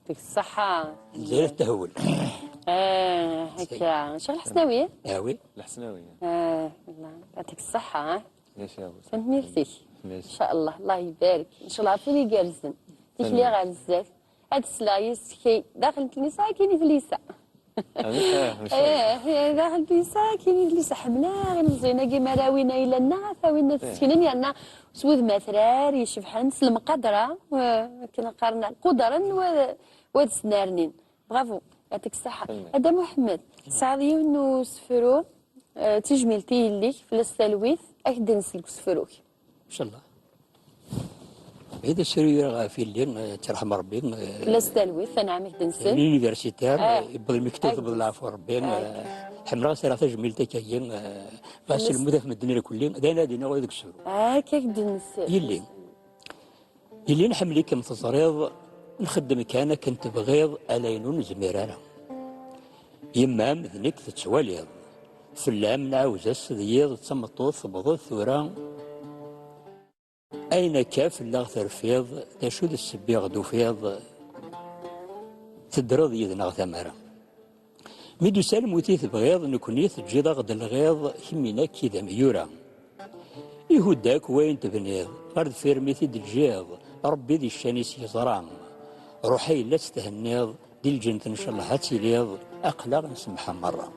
الصحة زين التهول هكا شغل الحسناوية هاوي الحسناوية الله يعطيك الصحة ليش يا ابو فهمني فيك ان شاء الله الله يبارك ان شاء الله عافيني جالسين تيك لي غير بزاف هاد السلايس كي داخل الكنيسة كاينين في اليسا هذا البيسا كاين اللي سحبنا غير مزيانه كيما راوينا الى النار ثاوينا تسكينين يعني سوذ مثرار يشبحن سلم قدره كنا قارنا قدرا واد سنارنين برافو يعطيك الصحه. هذا محمد سعدي انه سفرو تجميلتي ليك في السلويث اكد نسلك سفروك ان شاء الله. بعيد السرير في الليل ترحم ربي السلويث انا عمك دنسل لونيفرسيتير يبغى المكتوب بالعفو ربي حمراء سرا تجميلتي كاين غاسل المدف من الدنيا كلين دانا دينا ويدك السرور كيف دنسل يلي نحملي كم تصريض نخدم كان كنت بغيض الينون زميرانا يما مثنك تتواليض فلام نعاوز السديض تسمطوط بغض ثوران أين كاف لا ترفيض تشود السبيغ دوفيض تدرض يدنا ثمرة ميدو سالم وتيث بغيض نكوني تجيض غد الغيض كمينا كذا ميورا يهوداك وين تبنيض غرد فيرميتي دجيض ربي دي الشانيس يزران روحي لا تستهنيض دي الجنة إن شاء الله هاتيليض أقلق نسمحها مرة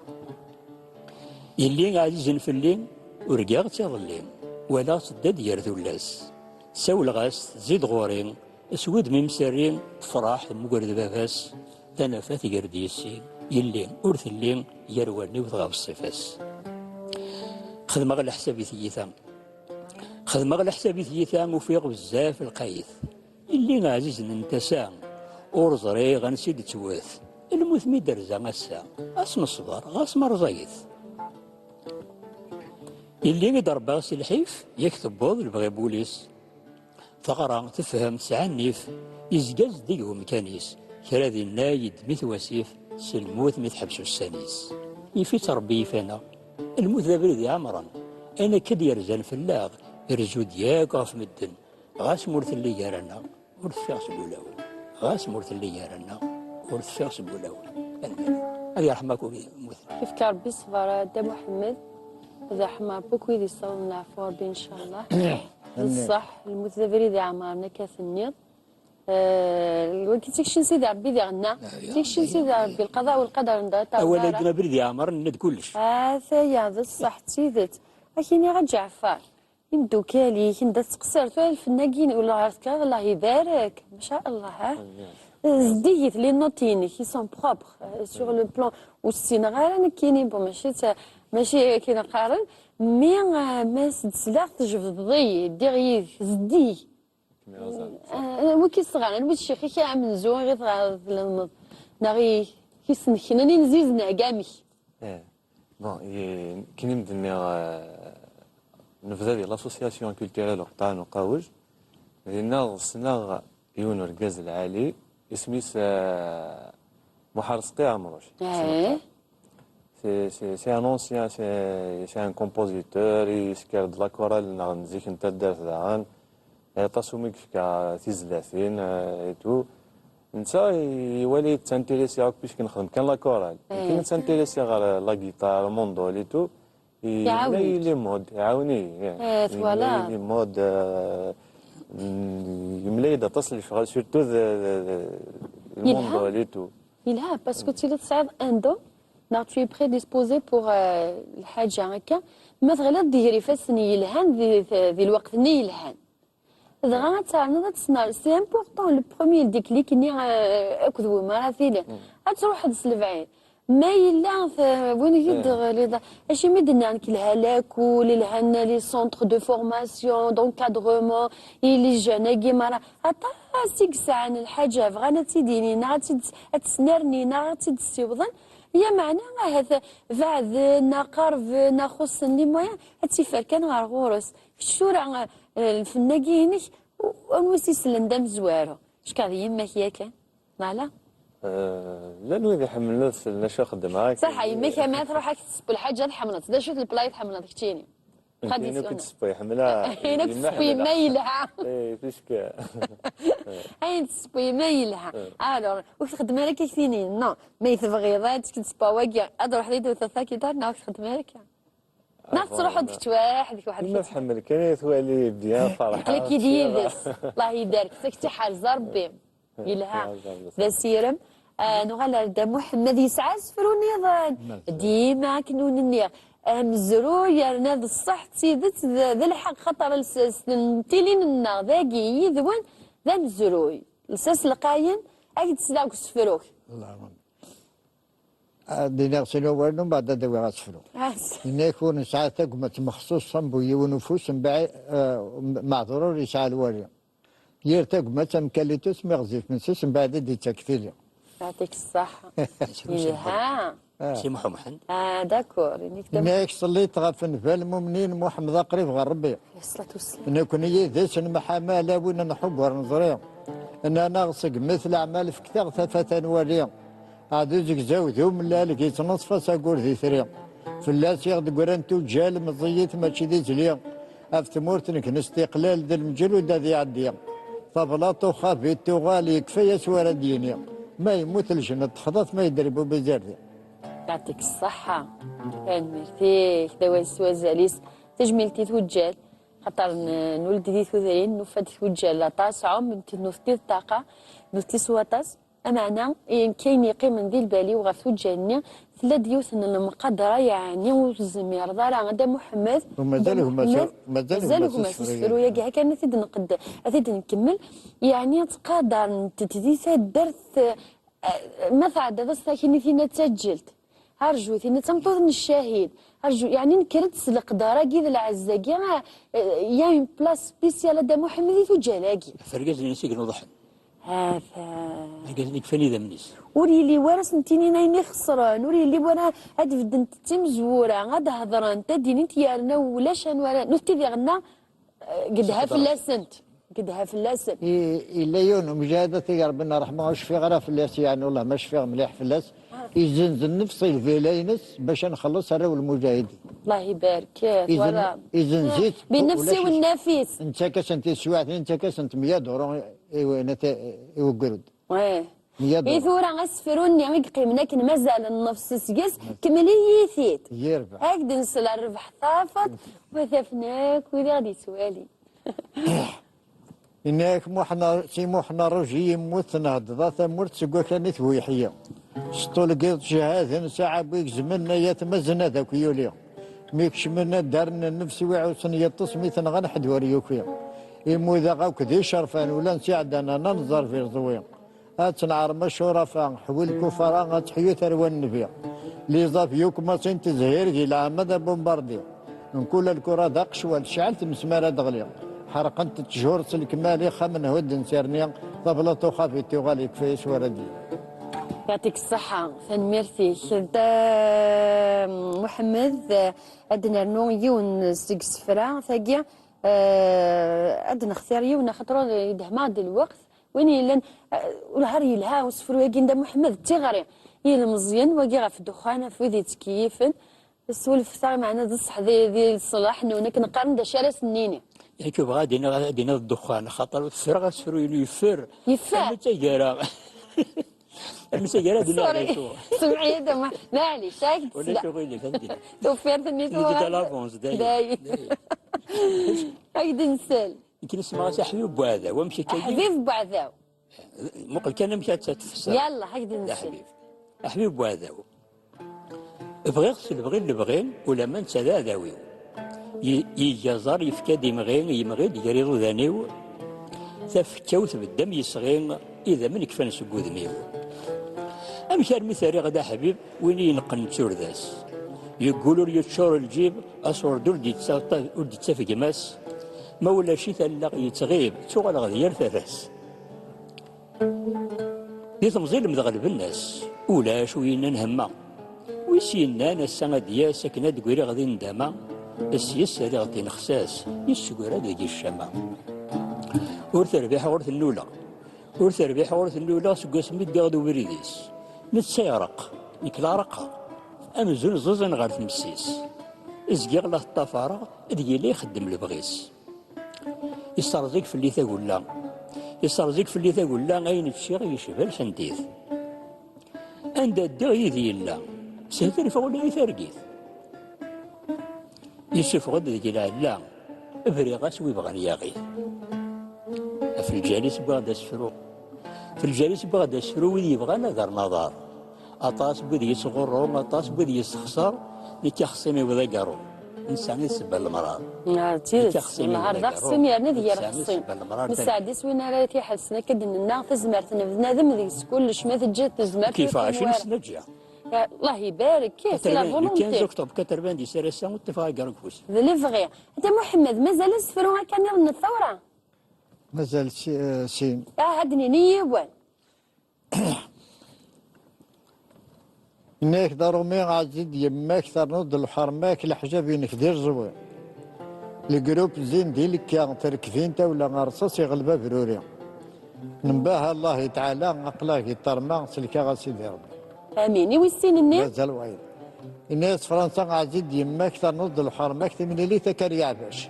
يلي عزيز في اللين ورقاغ تظلين ولا صدد يرذو اللاس ساول غاس زيد غورين اسود ممسرين فرح مقرد باباس تنافات يرديسي يلين ورث اللين يرواني وثغاب الصفاس خدم غير حسابي ثيثام خدم غير حسابي ثيثام وفيق بزاف القيث يلي عزيز ننتسام ورزري غنسيد تواث الموت مي درزا غسا اسم الصبر غاس مرزيث يلي يضرب باغسي الحيف يكتب بوض البغي بوليس ثغرة تفهم تسعنيف يزقز ديقهم كانيس كرادي النايد مث وسيف سلموت مث حبسو السانيس يفي تربي فانا الموت ذا بريدي عمرا انا كد يرزان فلاغ يرزو دياك غاف مدن غاس مورث اللي يارانا ورث فيغس بولاون غاس مورث اللي يارانا ورث فيغس بولاون هذه يرحمك موت كيف كربي صغار دا محمد إذا حما بوكو يدي صلنا فوربي إن شاء الله بالصح المتذبري دي عمارنا كاثنيض تكشن سيدي ربي دي غنا تكشن سيدي ربي القضاء والقدر ندار أولا دنا بريدي عمر ند كلش ثايا ذا الصح تسيدت لكن يا جعفر يمدو كالي كندا تقصر الفناقين ولا عرسكا الله يبارك ما شاء الله ها زديت لي نوتين كي سون بروبر سور لو بلان والسينغال انا كاينين ماشي كي نقارن مي ما سلاغ تجبضي ديغي زدي وكي صغار انا بشي خي كامل زوين غير ناغي كيسنكنني نزيزنا كامي بون كي نبدا نبدا ديال لاسوسياسيون كولتوريل وقطان وقاوج لان صناغ يون ركاز العالي اسميس محرسقي عمروش C'est un ancien, c'est un compositeur, il sert de l'aquarelle, نزيك نتا دار ذاعان تصوميك في تيزلاتين et tout. نتا يولي تانتيريسي هاك باش كنخدم كان لاكورال كي تانتيريسي غير لا غيتار موندول et tout. لي مود يعاوني فوالا لي مود يملي دا تصل شغل سورتو الموندول et tout. يلها باسكو تيلي تصعد اندو ناغ tu es prédisposé pour الحاجة هكا ما تغلط ديري فاسني يلهان ذي الوقت ني يلهان دغا تاعنا تسنار سي امبورطون لو بروميير ديكليك ني اكذ وما ثيله تروح تسلفعين ما يلا وين يدغ اشي مدنا الهلاك وللهن لي سونتر دو فورماسيون دونكادرومون لي جون كيما حتى سيك ساعه الحاجه بغانا تيديني نا تسنرني نا تسيوضن هي معناها هذا بعد نقرب نخص لي مويا تيفر كان غير غورس الشورى الفناقينك ونوسي سلندم زوارو شكال يماك ياك مالا لا نوي حملت نشا خدم هاك صح يماك ما تروح تسب الحاجه الحملت دا شوف البلايص حملت كتيني انا كنت سبي حملها انا كنت سبي مايلها اي فيشك اين تسبي مايلها الو واش تخدم لك كثيرين نو ما تبغيضات كنت سبا واقع اروح ليدو ثلاثه دار ناك تخدم لك ناس تروح ديك واحد ما تحمل كان ثوالي بيان فرحه لك يديس الله يدارك سكتي حال ربي يلها ذا سيرم نغال دا محمد يسعى سفرو نيضان ديما كنون النيغ مزرو يرنا ذا الصح تسيدت ذا الحق خطر التيلين النار ذاقي يذون ذا مزروي الساس القاين أكيد تسلاوك سفروك الله يرحمه دينا غسلوا ورنو بعد دوا غسفلو إن يكون ساعات تقمة مخصوصا بوي ونفوس بعي معذور يسعى الوريا يرتقمة مكلتوس مغزيف من سيس بعد دي تكثير يعطيك الصحة ها سي محمد داكور إنك صليت غفن فالمؤمنين محمد قريب غير ربي الصلاة والسلام إن كون يذس المحاماة لا وين نحب ورنظريهم إن نغصق مثل أعمال في كتاب ثلاثة وريهم عاد يجيك زاوذ من لا لك يتنصف ساقور ذي ثريا فلاس يغد قرنتو جال مزيت ماشي ذي زليا افتمورتنك الاستقلال ذا المجلود ذي عديا طبلاطو خافيتو غالي كفاية سوار دينيا ما يموت الجنة تخضط ما يدربوا بزاردي يعطيك الصحة كان مرتيح دواء سوا زاليس تجميلتي توجال خاطر نولد دي ثوذرين نفد توجال لاطاس عم نوثتي الطاقة نوثتي سواطاس أمانا كاين يقيم من ذي البالي وغا توجالني ثلاث ديوث المقدرة يعني وزمير دار غدا محمد مازال هما سفروا يا كاع كان ثيد نقد ثيد نكمل يعني تقدر تديث درث مثلا هذا ساكن فينا تسجلت أرجو ثينا تمطوط الشاهد أرجو يعني نكرت القدارة كذا العزاقي يا من بلاس سبيسيال هذا محمد توجالاكي فرقت لي نسيك نوضح هذا قالت لك فني ذا منيس وري لي ورا سنتيني نايني خسران وري لي ورا هاد فدنت تمزورا غاد هضران تديني انت يارنا ولا شان ولا نوتي ذي غنا قدها في اللاسنت قدها في اللاسنت إلا يوم مجاهدة يا ربنا رحمه واش في غرا في اللاس يعني والله ماش فيه مليح في اللاس يزنزن نفسي في لينس باش نخلص انا والمجاهدين الله يبارك ولا إذن زيت بالنفسي والنفيس انت كاس انت سواعت انت كاس انت 100 دورو يوقرود واه 100 دورو ثورة غسفروني عميق قيمنا كن مازال النفس سقس كملي ثيت يربح هكذا نسال الربح طافت وثفناك وذي غادي سوالي إنك محنا سي محنا رجي موتنا ضا ثمرت سقوا كانت ويحية سطول قيض شهاد ساعة بيك زمنا يتمزنا ذاك يولي ميكش منا دارنا النفس وعوسن يتصميت غنحد وريوكيا إمو إذا غاوك ذي شرفان ولا نساعدنا ننظر في الضوية أتنعر مشهورة فان حول كفرة غتحيو ثروان النبيع لي ضاف يوكما سنت زهير كي العمد بومباردي نقول الكرة دقش والشعل تمسمارة دغليا حرقنت تشهور الكمالي خمن هود نسيرني طبلة خافي تغالي كفايس وردي يعطيك الصحة فنميرتي دا محمد أدنى نو يون سيكس فرا ثاقيا أدنى اختيار يون خطرو يدهما الوقت وين يلان والهار يلها وسفرو ياكين دا محمد تيغري يلا مزيان واقي في الدخان في ذي تكييفن السولف تاع معنا ذي الصح ذي الصلاح نونا كنقارن دا شارع سنيني يعني شوف غادينا الدخان خاطر الفرغ سفرو يفر المتجرة المسجلة دي لا سمعي هذا معليش هاك ولا شو غير فهمتي توفرت اني داي هاك نسال يمكن اسمها حبيب بوعذا ومشي كي حبيب بوعذا مقل كان مشات تفسر يلا هاك نسال حبيب حبيب بوعذا بغي غسل بغي اللي بغين ولا ما نسى ذا ذاوي يجازر يفكاد يمغيد يريضو ذانيو تفكاوث بالدم يصغين إذا من كفان سقو ذنيو أمشار مثالي غدا حبيب وين ينقن تسورداس يقولوا لي تشور الجيب أصور دول دي تسافق ماس ما ولا شي ثلاق يتغيب تشغل غدير ثلاث دي تمزيل مدغلب الناس ولا شوينا نهما ويسينا نسا ديا ساكنة دقيري غادي نداما السياسة اللي غادي نخساس يسقورا ديجي الشما ورث ربيح ورث النولا ورث ربيح ورث النولا سقاس ميد غادي وريديس نتسيرق نكلا رقا أمزون زوزن غير تمسيس إزقيغ له الطفارة ديالي لي يخدم البغيس يسترزيك في اللي تقول يسترزيك في اللي تقول لا غاين الشيغ يشبه الحنديث عند الدغي ذيلا سهتر فوق يثرقيث يوسف غد ذي لا افريغاس ويبغى ياغي في الجالس بغدا سفرو في الجالس يبغى دا السرو وذي يبغى نذر نظر أطاس بذي يصغرهم أطاس بذي يستخسر لكي خصني وذا قارو إنسان يسبب المرار تيرس نهار ذا خصني يعني ذي خصني مساعدس وين راه تيحسنا كدنا تزمرت بنادم ذي كلش ما تجي تزمرت كيف عايشين سنجع الله يبارك كيف لا فولونتي 15 اكتوبر 90 دي سيريسا واتفاق قرقوس ذا لي فغي انت محمد مازال السفرو كان من الثوره مازال سين هادني نيوان إنك ضروري عزيز يماك ترنض الحرماك الحجاب ينك دير زوين الجروب زين ديالك كان تركفين تا ولا غرصاص يغلبها بروري نباها الله تعالى عقله يطرما سلكا غاسيدي ربي امين ويسين الناس مازال وايد الناس فرنسا عزيز يماك ترنض الحرماك تمني لي تكريع باش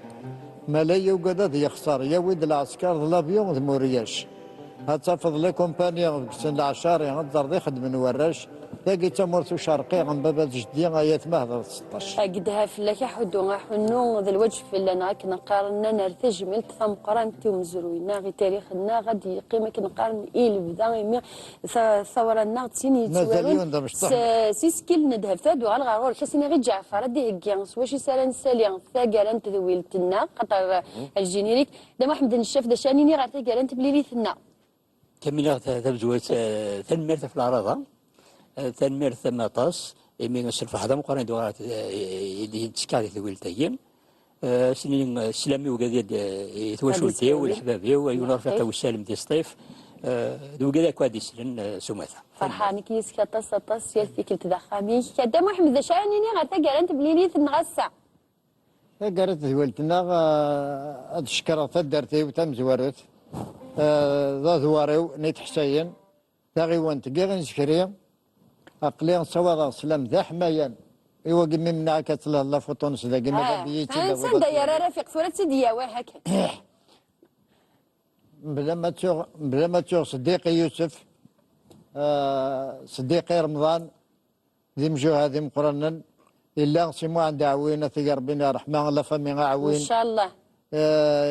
ما لا يوجد يخسر يا ولد العسكر لافيون ذمورياش هتفض لي كومبانيا سن العشار ينظر ذي خدم وراش تلاقي تمرت شرقي عن باب جدي غايات مهضر 16 قدها فلاك حدو حنو ذا الوجه في لنا كنا قارنا نرتج ملت ثم قرانتي ومزروينا غي تاريخنا غادي قيمه كنقارن إيل بدا ثوره النار تسيني مازال سيسكيل ندهب ثادو على الغرور كاسيني غير جعفر دي هكيانس واش يسالن ساليان ثاقال انت ذويلتنا قطر الجينيريك دا محمد الشاف دا شانيني غير ثاقال انت بليليتنا كمل تبزويت ثنمرت في العراضه ثنمرت مطاس من السلف هذا مقارنة دوغات يتسكاري ذويلتين سنين السلامي وقاعد يتواشولتي والحبابي ويونار فيها والسالم دي الصيف ذو كذا كوادي سلن سماثة فرحان كيس كطاس يلتي كنت دخامي كدا محمد شانيني غير ثاقال انت بليليت نغسع قالت ذويلتنا شكرت درتي وتم زوارت ذا ذواريو نيت حسين تاغي وانت كيغن زكريا أقليان سواء سلام ذا حمايان إيوا قمي من عكات الله فوتونس ذا قمي بيتي ذا انسان دا يا رفيق ثورة سيدي يا هكا بلا ما تشوف صديقي يوسف صديقي رمضان ذي مجوها ذي مقرنن إلا سيمو عند عوينة في ربنا رحمه الله فمي عوين إن شاء الله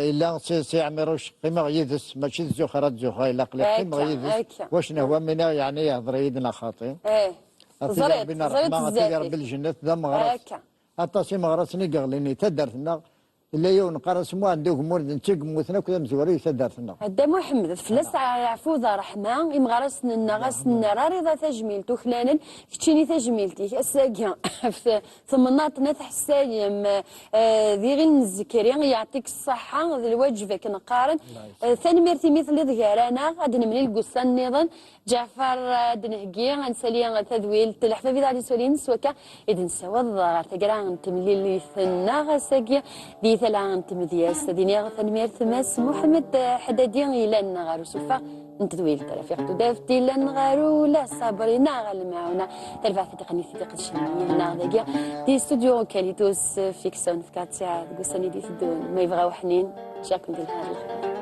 إلا سي عمروش قيمة غيدس ماشي زخرات زخا إلا قيمة غيدس واش هو منا يعني يهضر يدنا خاطي زريت ربي الجنة ذا مغرس أطاسي مغرس نقغليني تدرتنا إلا يون قرص مو عنده مورد نتيق موثنا كذا مزوري تدرتنا هدا محمد فلس عفوذا رحمة إمغرسنا غسنا رارضة تجميل تخلانا كتشيني تجميلتي الساقيا ثم ناطنا تحسايم ذي غير الزكريا يعطيك الصحة ذي الوجبة كنقارن ثاني مرتي مثل ذكرانا غادي نملي القصة نظن جعفر دنهقي غنسالي تذويل الحفا في ذا سولين سوكا إذن سوا الضغط تقرا تملي اللي ثنا غساقيا دي ثلا مدياس دينيا ثنمير ثماس محمد حدادي إلى نغارو سوفا انت دويل ترافيق دافتي لا نغارو لا صابرينا غالمعونا ترفع في تقنية تقدشني ناغداكيا دي استوديو كاليتوس فيكسون في 4 ساعات قصاني دي تدون ما يبغاو حنين شاكم ديال هذا الخير